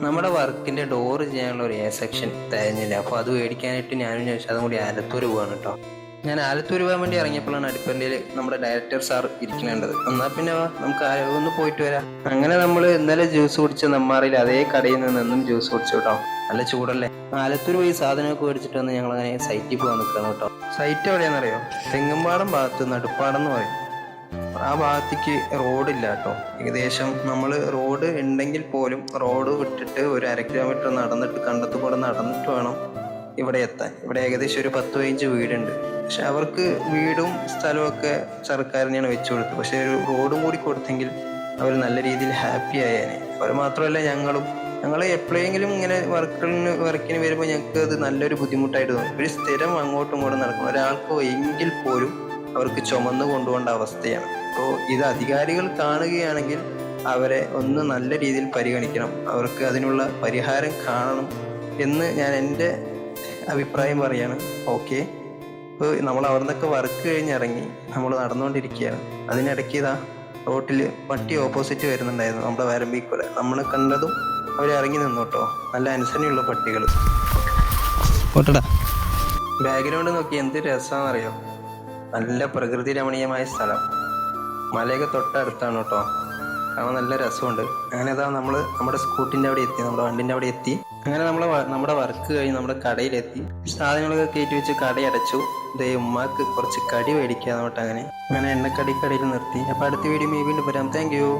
നമ്മുടെ വർക്കിന്റെ ഡോറ് ചെയ്യാനുള്ള ഒരു എ സെക്ഷൻ തികഞ്ഞില്ല. അപ്പോൾ അത് മേടിക്കാനായിട്ട് ഞാനും ചോദിച്ചു അതും കൂടി ആലത്തൂർ പോവാണ് കേട്ടോ. ഞാൻ ആലത്തൂർ പോകാൻ വേണ്ടി ഇറങ്ങിയപ്പോഴാണ് അടിപ്പള്ളിയിൽ നമ്മുടെ ഡയറക്ടർ സാർ ഇരിക്കുന്നുണ്ടത്. എന്നാൽ പിന്നെ വാ നമുക്ക് ഒന്ന് പോയിട്ട് വരാം. അങ്ങനെ നമ്മൾ ഇന്നലെ ജ്യൂസ് കുടിച്ച നെമ്മാറിയിൽ അതേ കടയിൽ നിന്നും ജ്യൂസ് കുടിച്ചു കേട്ടോ. നല്ല ചൂടല്ലേ. ആലത്തൂർ പോയി സാധനമൊക്കെ മേടിച്ചിട്ട് വന്ന് ഞങ്ങൾ അങ്ങനെ സൈറ്റിൽ പോകാൻ നിൽക്കണം കേട്ടോ. സൈറ്റ് എവിടെയാണെന്നറിയോ? തെങ്ങുംപാടം ഭാഗത്ത് നടുപ്പാടം എന്ന് പറയും. ആ ഭാഗത്തേക്ക് റോഡില്ല കേട്ടോ. ഏകദേശം നമ്മൾ റോഡ് ഉണ്ടെങ്കിൽ പോലും റോഡ് വിട്ടിട്ട് ഒരു 1/2 കിലോമീറ്റർ നടന്നിട്ട് കണ്ടത്തു കൂടെ നടന്നിട്ട് വേണം ഇവിടെ എത്താൻ. ഇവിടെ ഏകദേശം ഒരു 10-15 വീടുണ്ട്. പക്ഷെ അവർക്ക് വീടും സ്ഥലവും ഒക്കെ സർക്കാരിനെയാണ് വെച്ചു കൊടുത്തത്. പക്ഷെ ഒരു റോഡും കൂടി കൊടുത്തെങ്കിൽ അവർ നല്ല രീതിയിൽ ഹാപ്പി ആയേനെ. അവർ മാത്രമല്ല ഞങ്ങൾ എപ്പോഴെങ്കിലും ഇങ്ങനെ വർക്കിന് വരുമ്പോൾ ഞങ്ങൾക്ക് അത് നല്ലൊരു ബുദ്ധിമുട്ടായിട്ട് തോന്നും. ഒരു സ്ഥിരം അങ്ങോട്ടും ഇങ്ങോട്ടും നടക്കും ഒരാൾക്ക് എങ്കിൽ പോലും അവർക്ക് ചുമന്നു കൊണ്ടുപോകേണ്ട അവസ്ഥയാണ്. അപ്പോൾ ഇത് അധികാരികൾ കാണുകയാണെങ്കിൽ അവരെ ഒന്ന് നല്ല രീതിയിൽ പരിഗണിക്കണം. അവർക്ക് അതിനുള്ള പരിഹാരം കാണണം എന്ന് ഞാൻ എൻ്റെ അഭിപ്രായം പറയാണ്. ഓക്കെ, ഇപ്പോൾ നമ്മൾ അവിടെ നിന്നൊക്കെ വർക്ക് കഴിഞ്ഞിറങ്ങി നമ്മൾ നടന്നുകൊണ്ടിരിക്കുകയാണ്. അതിനിടയ്ക്ക് ഇതാ റോട്ടിൽ പട്ടി ഓപ്പോസിറ്റ് വരുന്നുണ്ടായിരുന്നു. നമ്മുടെ വരമ്പിൽ കൂടെ നമ്മൾ കണ്ടതും അവർ ഇറങ്ങി നിന്നു കേട്ടോ. നല്ല അനുസരണയുള്ള പട്ടികൾ. ഓട്ടടാ. ബാക്ക്ഗ്രൗണ്ട് നോക്കി എന്ത് രസമാണെന്നറിയോ? നല്ല പ്രകൃതി രമണീയമായ സ്ഥലം. മലയൊക്കെ തൊട്ടടുത്താണ് കേട്ടോ. കാണാൻ നല്ല രസമുണ്ട്. അങ്ങനെ അതാ നമ്മൾ നമ്മുടെ സ്കൂട്ടിൻ്റെ അവിടെ എത്തി, നമ്മുടെ വണ്ടിൻ്റെ അവിടെ എത്തി. അങ്ങനെ നമ്മുടെ വർക്ക് കഴിഞ്ഞ് നമ്മുടെ കടയിലെത്തി. സാധനങ്ങളൊക്കെ കയറ്റി വെച്ച് കടയടച്ചു. ഉമ്മാക്ക് കുറച്ച് കടി മേടിക്കാന്ന് തൊട്ട് അങ്ങനെ എണ്ണക്കടിക്കടയിൽ നിർത്തി. അപ്പോൾ അടുത്ത വീഡിയോ വീണ്ടും വരാം. Thank you.